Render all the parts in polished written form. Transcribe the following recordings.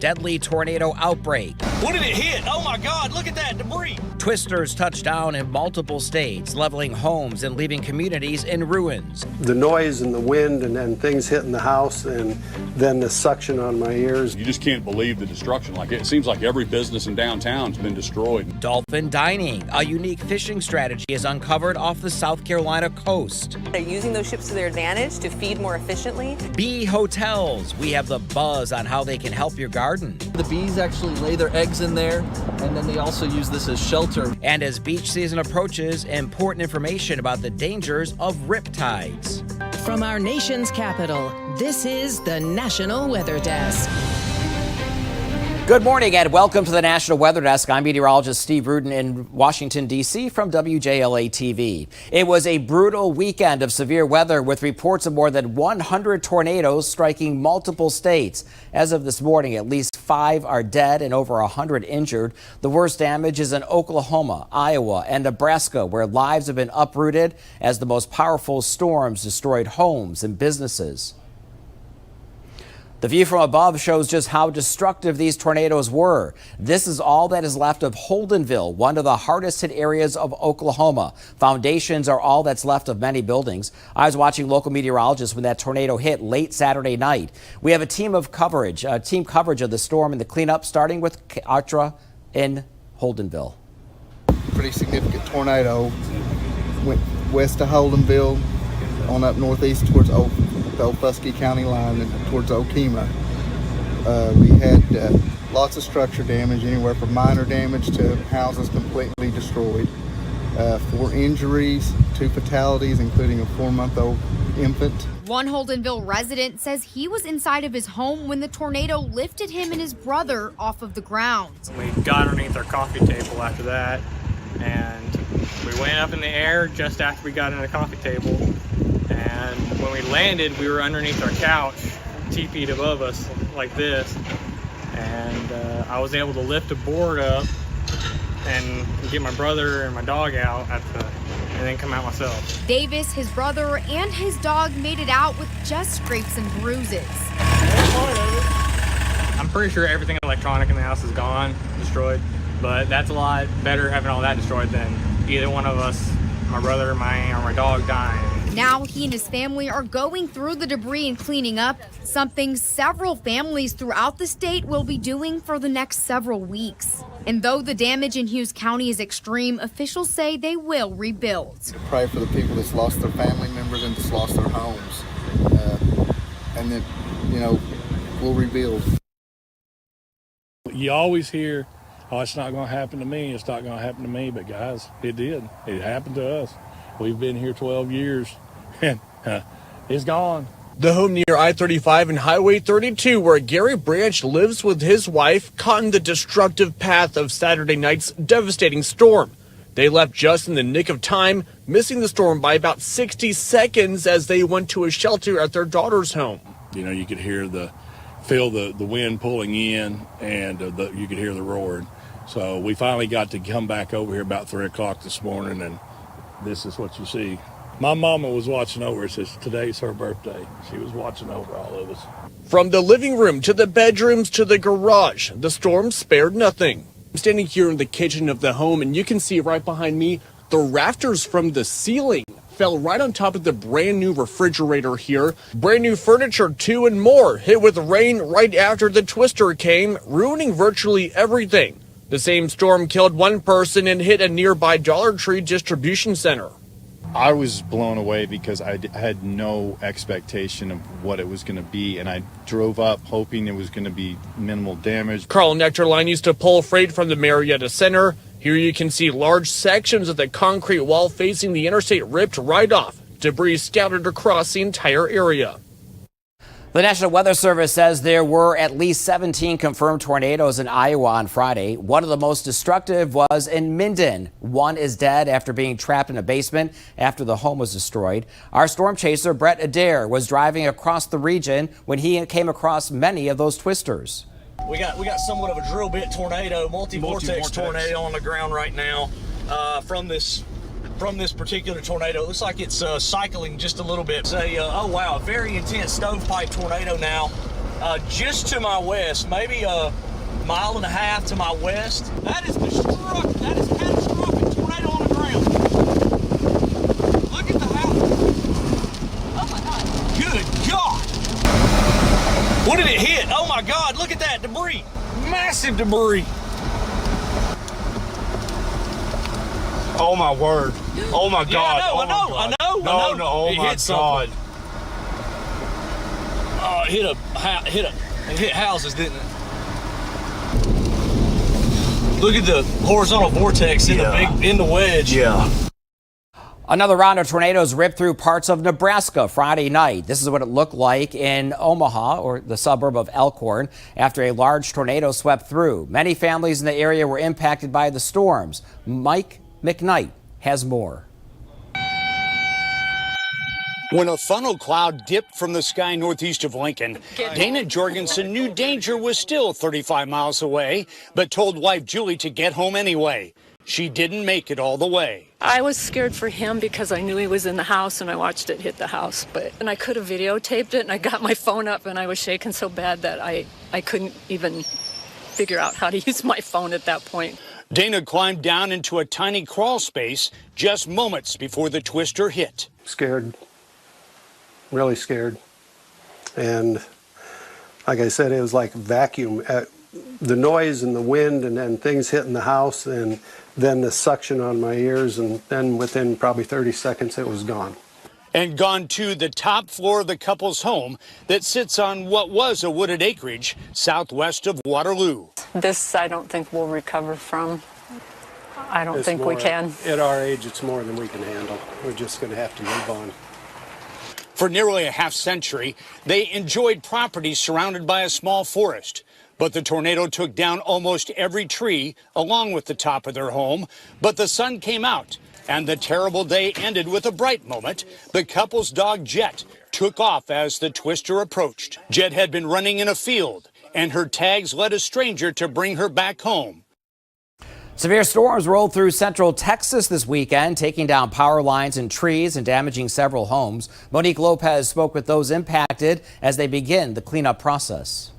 deadly tornado outbreak. What did it hit? Oh my God, look at that debris. Twisters touched down in multiple states, leveling homes and leaving communities in ruins. The noise and the wind and things hitting the house and then the suction on my ears. You just can't believe the destruction. Like, it seems like every business in downtown's been destroyed. Dolphin dining, a unique fishing strategy, is uncovered off the South Carolina coast. They're using those ships to their advantage to feed more efficiently. Bee hotels, we have the buzz on how they can help your garden. The bees actually lay their eggs in there, and then they also use this as shelter. And as beach season approaches, important information about the dangers of riptides. From our nation's capital, this is the National Weather Desk. Good morning and welcome to the National Weather Desk. I'm meteorologist Steve Rudin in Washington, D.C. from WJLA-TV. It was a brutal weekend of severe weather with reports of more than 100 tornadoes striking multiple states. As of this morning, at least 5 are dead and over 100 injured. The worst damage is in Oklahoma, Iowa, and Nebraska, where lives have been uprooted as the most powerful storms destroyed homes and businesses. The view from above shows just how destructive these tornadoes were. This is all that is left of Holdenville, one of the hardest hit areas of Oklahoma. Foundations are all that's left of many buildings. I was watching local meteorologists when that tornado hit late Saturday night. We have a team coverage of the storm and the cleanup, starting with Artra in Holdenville. Pretty significant tornado went west of Holdenville on up northeast towards the Old Fusky County line and towards Okemah. We had lots of structure damage, anywhere from minor damage to houses completely destroyed. 4 injuries, 2 fatalities, including a 4-month-old infant. One Holdenville resident says he was inside of his home when the tornado lifted him and his brother off of the ground. We got underneath our coffee table after that, and we went up in the air just after we got in the coffee table. And when we landed, we were underneath our couch, teepeed above us like this. And I was able to lift a board up and get my brother and my dog out and then come out myself. Davis, his brother, and his dog made it out with just scrapes and bruises. I'm pretty sure everything electronic in the house is gone, destroyed. But that's a lot better having all that destroyed than either one of us, my brother, or my dog, dying. Now he and his family are going through the debris and cleaning up, something several families throughout the state will be doing for the next several weeks. And though the damage in Hughes County is extreme, officials say they will rebuild. Pray for the people that's lost their family members and that's lost their homes. And then, we'll rebuild. You always hear, oh, it's not going to happen to me, it's not going to happen to me. But guys, it did. It happened to us. We've been here 12 years, and it's gone. The home near I-35 and Highway 32, where Gary Branch lives with his wife, caught in the destructive path of Saturday night's devastating storm. They left just in the nick of time, missing the storm by about 60 seconds as they went to a shelter at their daughter's home. You could feel the wind pulling in, and you could hear the roaring. So we finally got to come back over here about 3 o'clock this morning, and this is what you see. My mama was watching over us. Today's her birthday. She was watching over all of us. From the living room to the bedrooms to the garage, the storm spared nothing. I'm standing here in the kitchen of the home, and you can see right behind me, the rafters from the ceiling fell right on top of the brand new refrigerator here. Brand new furniture too, and more hit with rain right after the twister came, ruining virtually everything. The same storm killed one person and hit a nearby Dollar Tree distribution center. I was blown away because I had no expectation of what it was going to be, and I drove up hoping it was going to be minimal damage. Carl Nectarline used to pull freight from the Marietta Center. Here you can see large sections of the concrete wall facing the interstate ripped right off, debris scattered across the entire area. The National Weather Service says there were at least 17 confirmed tornadoes in Iowa on Friday. One of the most destructive was in Minden. One is dead after being trapped in a basement after the home was destroyed. Our storm chaser, Brett Adair, was driving across the region when he came across many of those twisters. We got somewhat of a drill bit tornado, multi-vortex tornado on the ground right now from this particular tornado. It looks like it's cycling just a little bit. Oh wow, a very intense stovepipe tornado now. just to my west, maybe a mile and a half to my west. That is catastrophic tornado on the ground. Look at the house. Oh my God. Good God. What did it hit? Oh my God, look at that debris. Massive debris. Oh my word. Oh my God. Yeah, I know. No, oh It my hit something. God. Oh, it hit houses, didn't it? Look at the horizontal vortex in the wedge. Yeah. Another round of tornadoes ripped through parts of Nebraska Friday night. This is what it looked like in Omaha, or the suburb of Elkhorn, after a large tornado swept through. Many families in the area were impacted by the storms. Mike McKnight has more. When a funnel cloud dipped from the sky northeast of Lincoln, Dana Jorgensen knew danger was still 35 miles away, but told wife Julie to get home anyway. She didn't make it all the way. I was scared for him because I knew he was in the house and I watched it hit the house. And I could have videotaped it, and I got my phone up and I was shaking so bad that I couldn't even figure out how to use my phone at that point. Dana climbed down into a tiny crawl space just moments before the twister hit. Scared. Really scared. And like I said, it was like vacuum. The noise and the wind and then things hitting the house and then the suction on my ears, and then within probably 30 seconds it was gone. And gone to the top floor of the couple's home that sits on what was a wooded acreage southwest of Waterloo. This I don't think we'll recover from. I don't think we can. At our age, it's more than we can handle. We're just going to have to move on. For nearly a half century, they enjoyed property surrounded by a small forest. But the tornado took down almost every tree along with the top of their home. But the sun came out, and the terrible day ended with a bright moment. The couple's dog, Jet, took off as the twister approached. Jet had been running in a field, and her tags led a stranger to bring her back home. Severe storms rolled through central Texas this weekend, taking down power lines and trees and damaging several homes. Monique Lopez spoke with those impacted as they begin the cleanup process.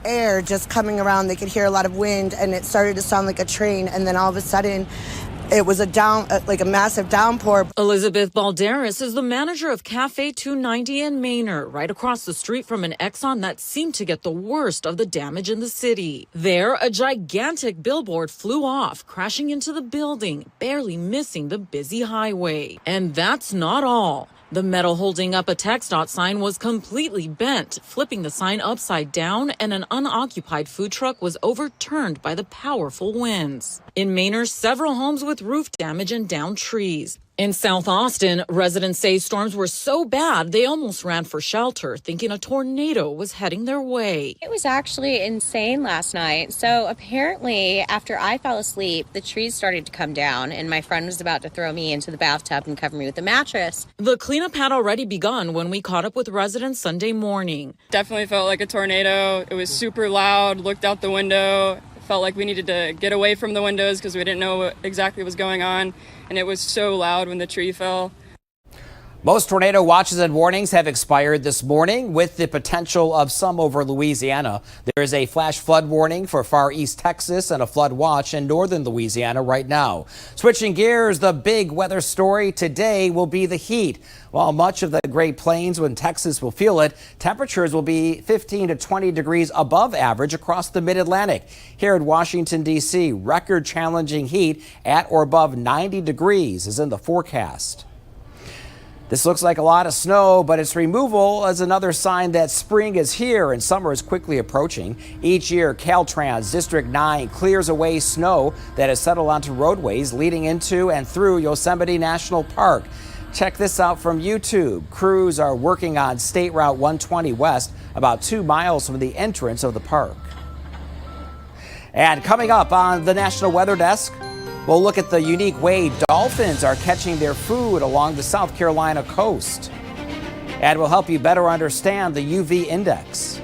Air just coming around, they could hear a lot of wind, and it started to sound like a train, and then all of a sudden it was like a massive downpour. Elizabeth Balderas is the manager of Cafe 290 in Manor, right across the street from an Exxon that seemed to get the worst of the damage in the city. There, a gigantic billboard flew off, crashing into the building, barely missing the busy highway. And that's not all. The metal holding up a TxDOT sign was completely bent, flipping the sign upside down, and an unoccupied food truck was overturned by the powerful winds. In Manor, several homes with roof damage and downed trees. In South Austin, residents say storms were so bad they almost ran for shelter, thinking a tornado was heading their way. It was actually insane last night. So apparently, after I fell asleep, the trees started to come down, and my friend was about to throw me into the bathtub and cover me with a mattress. The cleanup had already begun when we caught up with residents Sunday morning. Definitely felt like a tornado. It was super loud, looked out the window. Felt like we needed to get away from the windows because we didn't know what exactly was going on. And it was so loud when the tree fell. Most tornado watches and warnings have expired this morning, with the potential of some over Louisiana. There is a flash flood warning for far east Texas and a flood watch in northern Louisiana right now. Switching gears, the big weather story today will be the heat. While much of the Great Plains and Texas will feel it, temperatures will be 15 to 20 degrees above average across the mid-Atlantic. Here in Washington, D.C., record-challenging heat at or above 90 degrees is in the forecast. This looks like a lot of snow, but its removal is another sign that spring is here and summer is quickly approaching. Each year, Caltrans District 9 clears away snow that has settled onto roadways leading into and through Yosemite National Park. Check this out from YouTube. Crews are working on State Route 120 West, about 2 miles from the entrance of the park. And coming up on the National Weather Desk, we'll look at the unique way dolphins are catching their food along the South Carolina coast. And we'll help you better understand the UV index.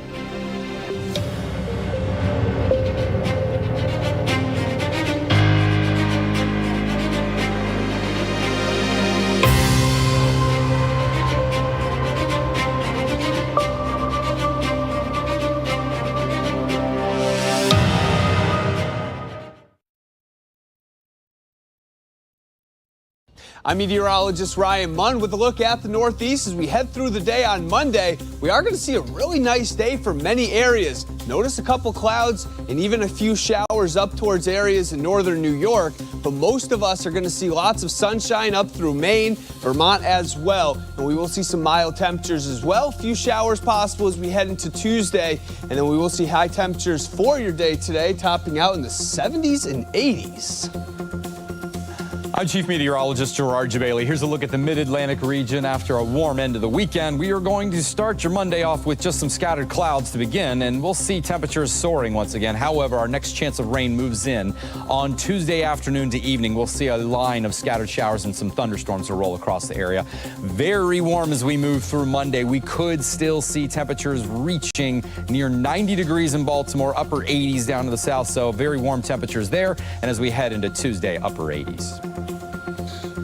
I'm meteorologist Ryan Munn with a look at the Northeast as we head through the day on Monday. We are going to see a really nice day for many areas. Notice a couple clouds and even a few showers up towards areas in northern New York, but most of us are going to see lots of sunshine up through Maine, Vermont as well, and we will see some mild temperatures as well. A few showers possible as we head into Tuesday, and then we will see high temperatures for your day today, topping out in the 70s and 80s. I'm Chief Meteorologist Gerard Jabali. Here's a look at the mid-Atlantic region after a warm end of the weekend. We are going to start your Monday off with just some scattered clouds to begin, and we'll see temperatures soaring once again. However, our next chance of rain moves in on Tuesday afternoon to evening. We'll see a line of scattered showers and some thunderstorms will roll across the area. Very warm as we move through Monday. We could still see temperatures reaching near 90 degrees in Baltimore, upper 80s down to the south, so very warm temperatures there. And as we head into Tuesday, upper 80s.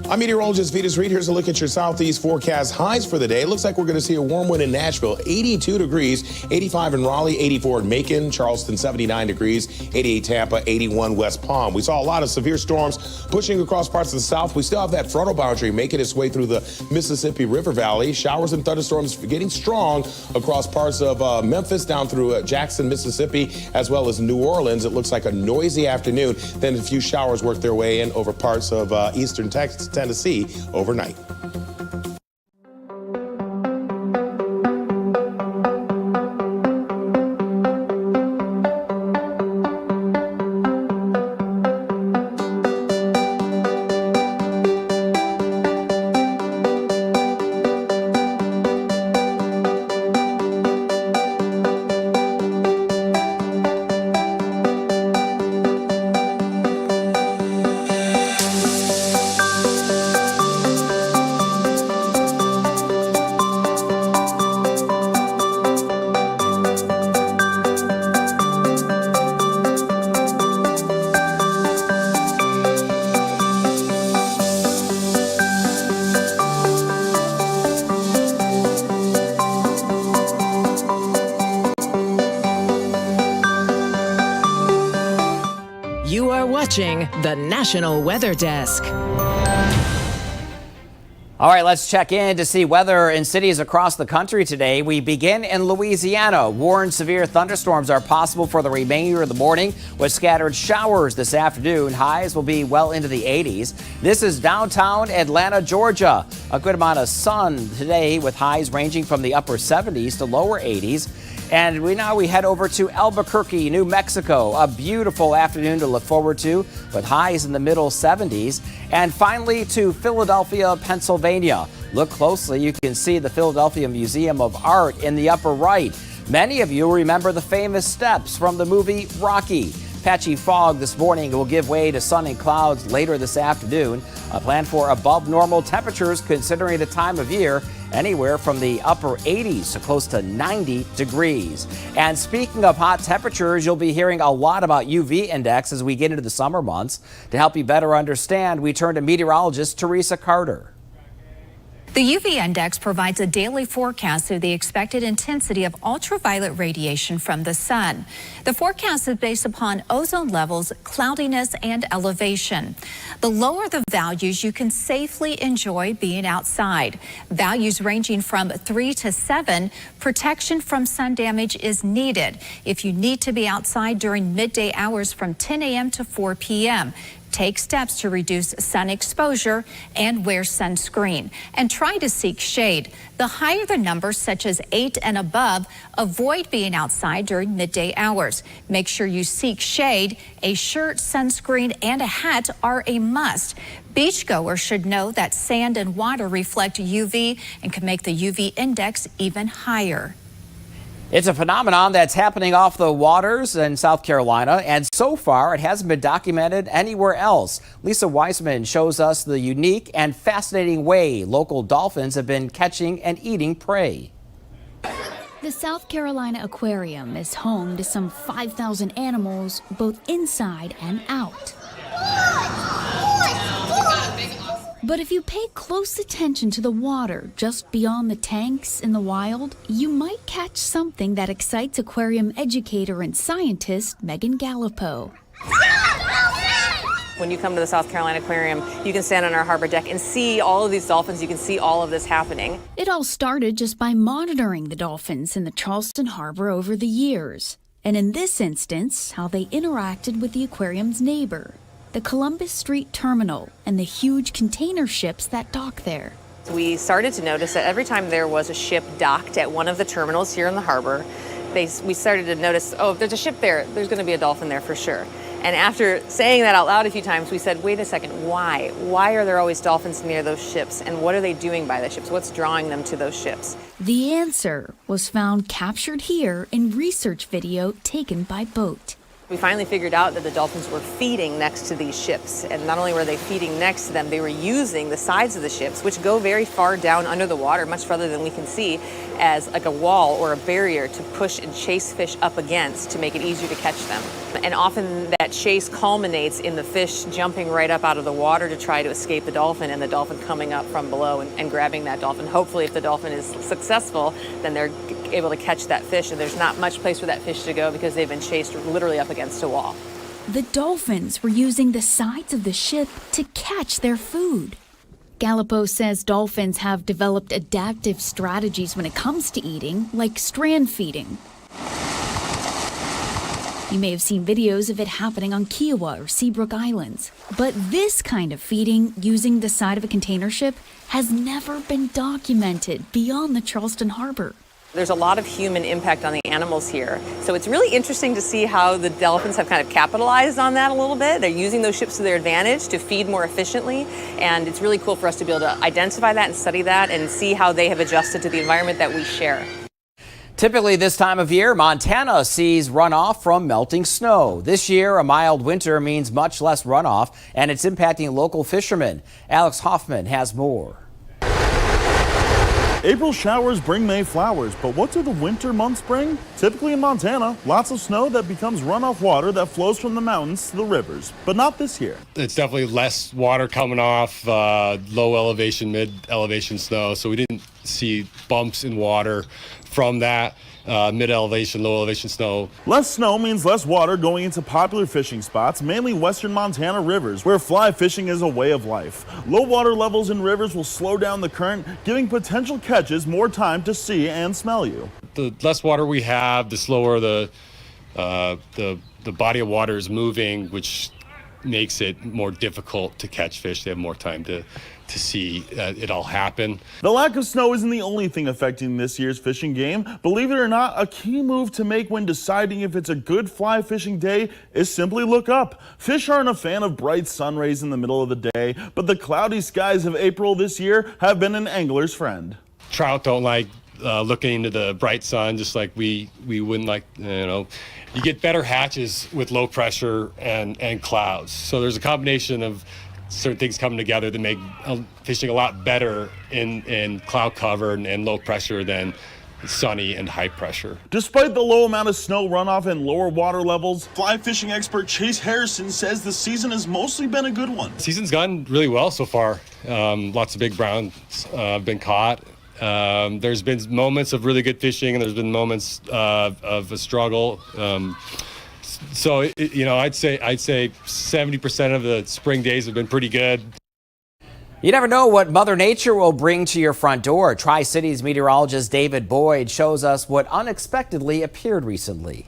I'm meteorologist Vitas Reed. Here's a look at your southeast forecast highs for the day. It looks like we're going to see a warm wind in Nashville, 82 degrees, 85 in Raleigh, 84 in Macon, Charleston, 79 degrees, 88 Tampa, 81 West Palm. We saw a lot of severe storms pushing across parts of the south. We still have that frontal boundary making its way through the Mississippi River Valley. Showers and thunderstorms getting strong across parts of Memphis down through Jackson, Mississippi, as well as New Orleans. It looks like a noisy afternoon. Then a few showers work their way in over parts of eastern Tennessee overnight. The National Weather Desk. All right, let's check in to see weather in cities across the country today. We begin in Louisiana. Warned severe thunderstorms are possible for the remainder of the morning with scattered showers this afternoon. Highs will be well into the 80s. This is downtown Atlanta, Georgia. A good amount of sun today with highs ranging from the upper 70s to lower 80s. And we head over to Albuquerque, New Mexico. A beautiful afternoon to look forward to with highs in the middle 70s. And finally to Philadelphia, Pennsylvania. Look closely. You can see the Philadelphia Museum of Art in the upper right. Many of you remember the famous steps from the movie Rocky. Patchy fog this morning will give way to sun and clouds later this afternoon. A plan for above normal temperatures considering the time of year, anywhere from the upper 80s to close to 90 degrees. And speaking of hot temperatures, you'll be hearing a lot about UV index as we get into the summer months. To help you better understand, we turn to meteorologist Teresa Carter. The UV index provides a daily forecast of the expected intensity of ultraviolet radiation from the sun. The forecast is based upon ozone levels, cloudiness, and elevation. The lower the values, you can safely enjoy being outside. Values ranging from 3 to 7, protection from sun damage is needed if you need to be outside during midday hours from 10 a.m. to 4 p.m. Take steps to reduce sun exposure and wear sunscreen. And try to seek shade. The higher the numbers, such as 8 and above, avoid being outside during midday hours. Make sure you seek shade. A shirt, sunscreen, and a hat are a must. Beachgoers should know that sand and water reflect UV and can make the UV index even higher. It's a phenomenon that's happening off the waters in South Carolina, and so far it hasn't been documented anywhere else. Lisa Weisman shows us the unique and fascinating way local dolphins have been catching and eating prey. The South Carolina Aquarium is home to some 5,000 animals, both inside and out. But if you pay close attention to the water just beyond the tanks in the wild, you might catch something that excites aquarium educator and scientist Megan Gallipo. When you come to the South Carolina Aquarium, you can stand on our harbor deck and see all of these dolphins. You can see all of this happening. It all started just by monitoring the dolphins in the Charleston Harbor over the years. And in this instance, how they interacted with the aquarium's neighbor, the Columbus Street Terminal, and the huge container ships that dock there. We started to notice that every time there was a ship docked at one of the terminals here in the harbor, we started to notice, oh, if there's a ship there, there's going to be a dolphin there for sure. And after saying that out loud a few times, we said, wait a second, why? Why are there always dolphins near those ships? And what are they doing by the ships? What's drawing them to those ships? The answer was found captured here in research video taken by boat. We finally figured out that the dolphins were feeding next to these ships. And not only were they feeding next to them, they were using the sides of the ships, which go very far down under the water, much farther than we can see, as like a wall or a barrier to push and chase fish up against to make it easier to catch them. And often that chase culminates in the fish jumping right up out of the water to try to escape the dolphin, and the dolphin coming up from below and grabbing that dolphin. Hopefully, if the dolphin is successful, then they're able to catch that fish, and there's not much place for that fish to go because they've been chased literally up against a wall. The dolphins were using the sides of the ship to catch their food. Gallipo says dolphins have developed adaptive strategies when it comes to eating, like strand feeding. You may have seen videos of it happening on Kiowa or Seabrook Islands. But this kind of feeding using the side of a container ship has never been documented beyond the Charleston Harbor. There's a lot of human impact on the animals here. So it's really interesting to see how the dolphins have kind of capitalized on that a little bit. They're using those ships to their advantage to feed more efficiently. And it's really cool for us to be able to identify that and study that and see how they have adjusted to the environment that we share. Typically this time of year, Montana sees runoff from melting snow. This year, a mild winter means much less runoff, and it's impacting local fishermen. Alex Hoffman has more. April showers bring May flowers, but what do the winter months bring? Typically in Montana, lots of snow that becomes runoff water that flows from the mountains to the rivers, but not this year. It's definitely less water coming off low elevation, mid elevation snow, so we didn't see bumps in water from that mid elevation, low elevation snow. Less snow means less water going into popular fishing spots, mainly western Montana rivers, where fly fishing is a way of life. Low water levels in rivers will slow down the current, giving potential catches more time to see and smell you. The less water we have, the slower the body of water is moving, which makes it more difficult to catch fish. They have more time to see it all happen. The lack of snow isn't the only thing affecting this year's fishing game. Believe it or not, a key move to make when deciding if it's a good fly fishing day is simply look up. Fish aren't a fan of bright sun rays in the middle of the day, but the cloudy skies of April this year have been an angler's friend. Trout don't like looking into the bright sun, just like we wouldn't like, you get better hatches with low pressure and clouds. So there's a combination of certain things coming together that make fishing a lot better in cloud cover and low pressure than sunny and high pressure. Despite the low amount of snow runoff and lower water levels, fly fishing expert Chase Harrison says the season has mostly been a good one. The season's gone really well so far. Lots of big browns have been caught. There's been moments of really good fishing, and there's been moments of a struggle. So I'd say 70% of the spring days have been pretty good. You never know what Mother Nature will bring to your front door. Tri-Cities meteorologist David Boyd shows us what unexpectedly appeared recently.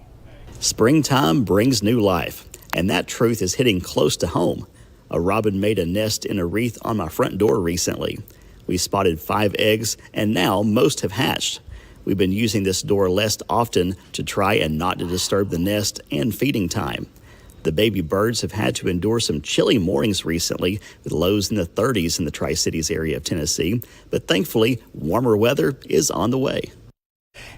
Springtime brings new life, and that truth is hitting close to home. A robin made a nest in a wreath on my front door recently. We spotted 5 eggs, and now most have hatched. We've been using this door less often to try and not to disturb the nest and feeding time. The baby birds have had to endure some chilly mornings recently, with lows in the 30s in the Tri-Cities area of Tennessee, but thankfully, warmer weather is on the way.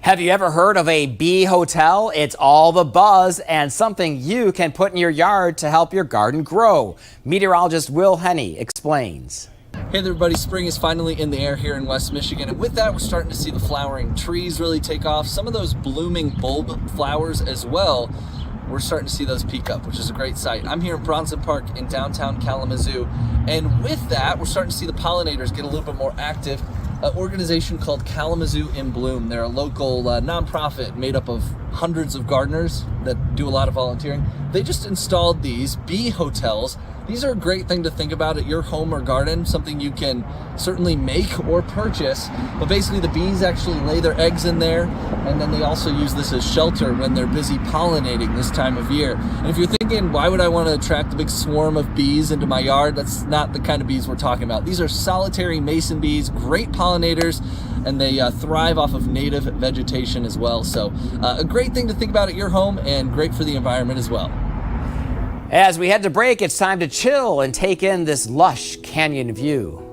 Have you ever heard of a bee hotel? It's all the buzz and something you can put in your yard to help your garden grow. Meteorologist Will Henney explains. Hey there everybody, spring is finally in the air here in West Michigan, and with that we're starting to see the flowering trees really take off. Some of those blooming bulb flowers as well, we're starting to see those peak up, which is a great sight. I'm here in Bronson Park in downtown Kalamazoo, and with that we're starting to see the pollinators get a little bit more active. An organization called Kalamazoo in Bloom. They're a local nonprofit made up of hundreds of gardeners that do a lot of volunteering. They just installed these bee hotels These are a great thing to think about at your home or garden, something you can certainly make or purchase. But basically the bees actually lay their eggs in there, and then they also use this as shelter when they're busy pollinating this time of year. And if you're thinking, why would I want to attract a big swarm of bees into my yard? That's not the kind of bees we're talking about. These are solitary mason bees, great pollinators, and they thrive off of native vegetation as well. So a great thing to think about at your home and great for the environment as well. As we head to break, it's time to chill and take in this lush canyon view.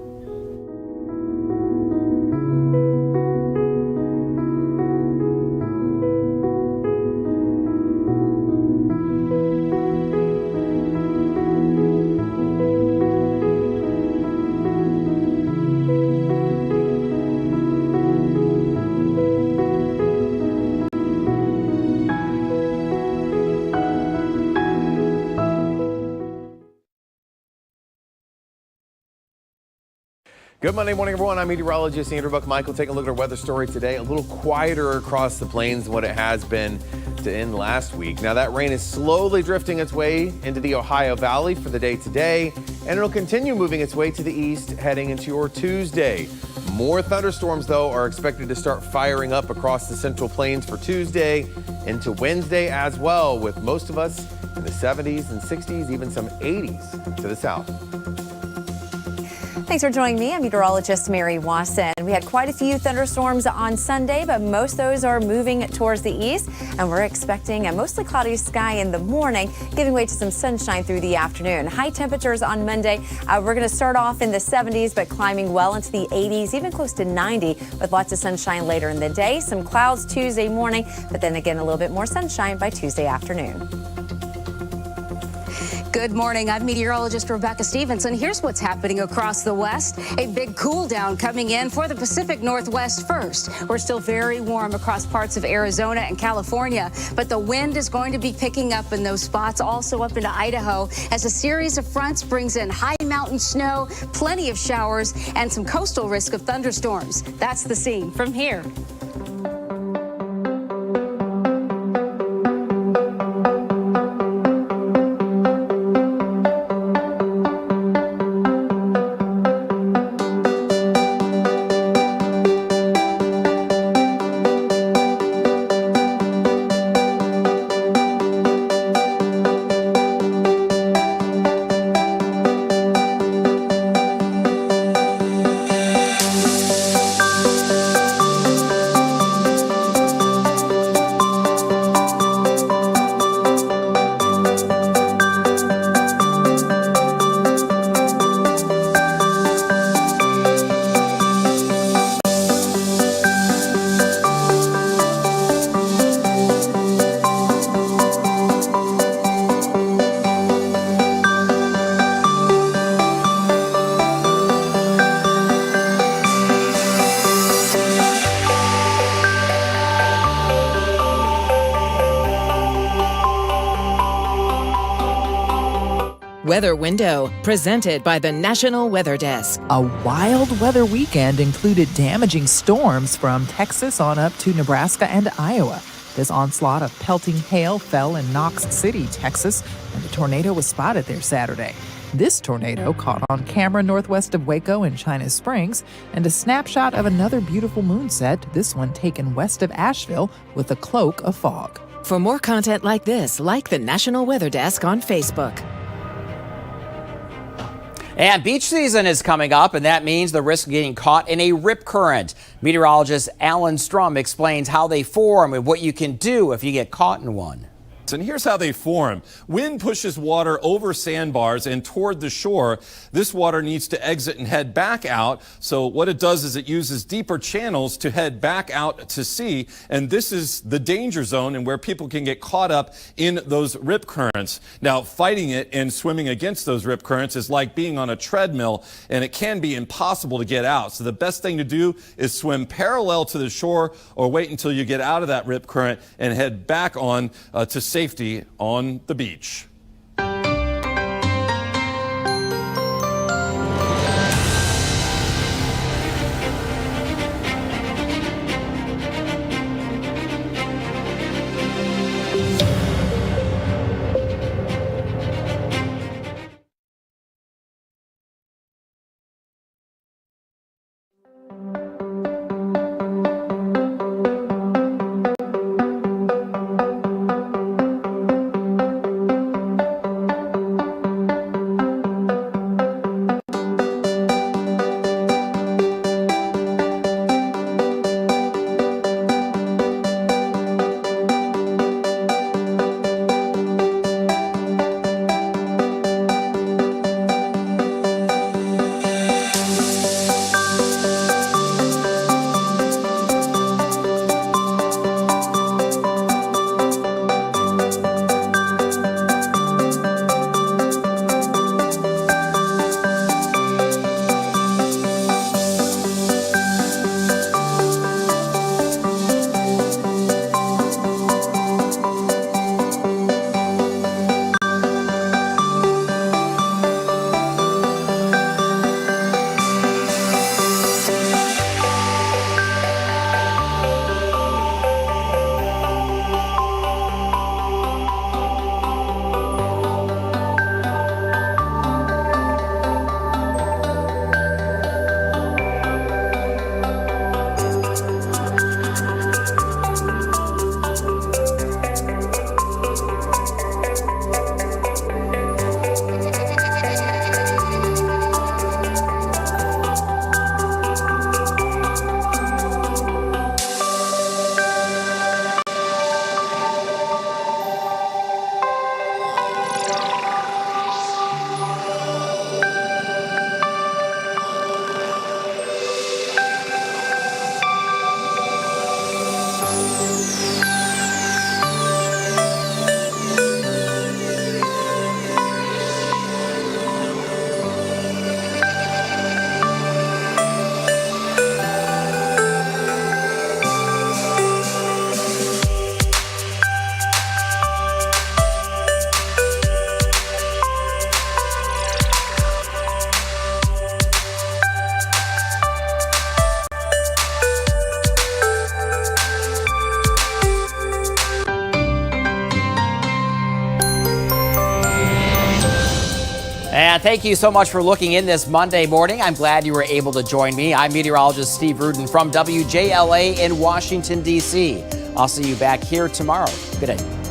Good Monday morning, everyone. I'm meteorologist Andrew Buck-Michael. Taking a look at our weather story today. A little quieter across the plains than what it has been to end last week. Now, that rain is slowly drifting its way into the Ohio Valley for the day today, and it'll continue moving its way to the east heading into your Tuesday. More thunderstorms, though, are expected to start firing up across the Central Plains for Tuesday into Wednesday as well, with most of us in the 70s and 60s, even some 80s to the south. Thanks for joining me. I'm meteorologist Mary Wasson. We had quite a few thunderstorms on Sunday, but most of those are moving towards the east, and we're expecting a mostly cloudy sky in the morning, giving way to some sunshine through the afternoon. High temperatures on Monday. We're going to start off in the 70s, but climbing well into the 80s, even close to 90, with lots of sunshine later in the day. Some clouds Tuesday morning, but then again a little bit more sunshine by Tuesday afternoon. Good morning. I'm meteorologist Rebecca Stevenson. Here's what's happening across the west. A big cool down coming in for the Pacific Northwest first. We're still very warm across parts of Arizona and California, but the wind is going to be picking up in those spots, also up into Idaho, as a series of fronts brings in high mountain snow, plenty of showers, and some coastal risk of thunderstorms. That's the scene from here. Weather Window, presented by the National Weather Desk. A wild weather weekend included damaging storms from Texas on up to Nebraska and Iowa. This onslaught of pelting hail fell in Knox City, Texas, and a tornado was spotted there Saturday. This tornado caught on camera northwest of Waco in China Springs, and a snapshot of another beautiful moonset, this one taken west of Asheville with a cloak of fog. For more content like this, like the National Weather Desk on Facebook. And beach season is coming up, and that means the risk of getting caught in a rip current. Meteorologist Alan Strum explains how they form and what you can do if you get caught in one. And here's how they form. Wind pushes water over sandbars and toward the shore. This water needs to exit and head back out. So what it does is it uses deeper channels to head back out to sea. And this is the danger zone and where people can get caught up in those rip currents. Now, fighting it and swimming against those rip currents is like being on a treadmill, and it can be impossible to get out. So the best thing to do is swim parallel to the shore or wait until you get out of that rip current and head back on to safety on the beach. And thank you so much for looking in this Monday morning. I'm glad you were able to join me. I'm meteorologist Steve Rudin from WJLA in Washington, D.C. I'll see you back here tomorrow. Good day.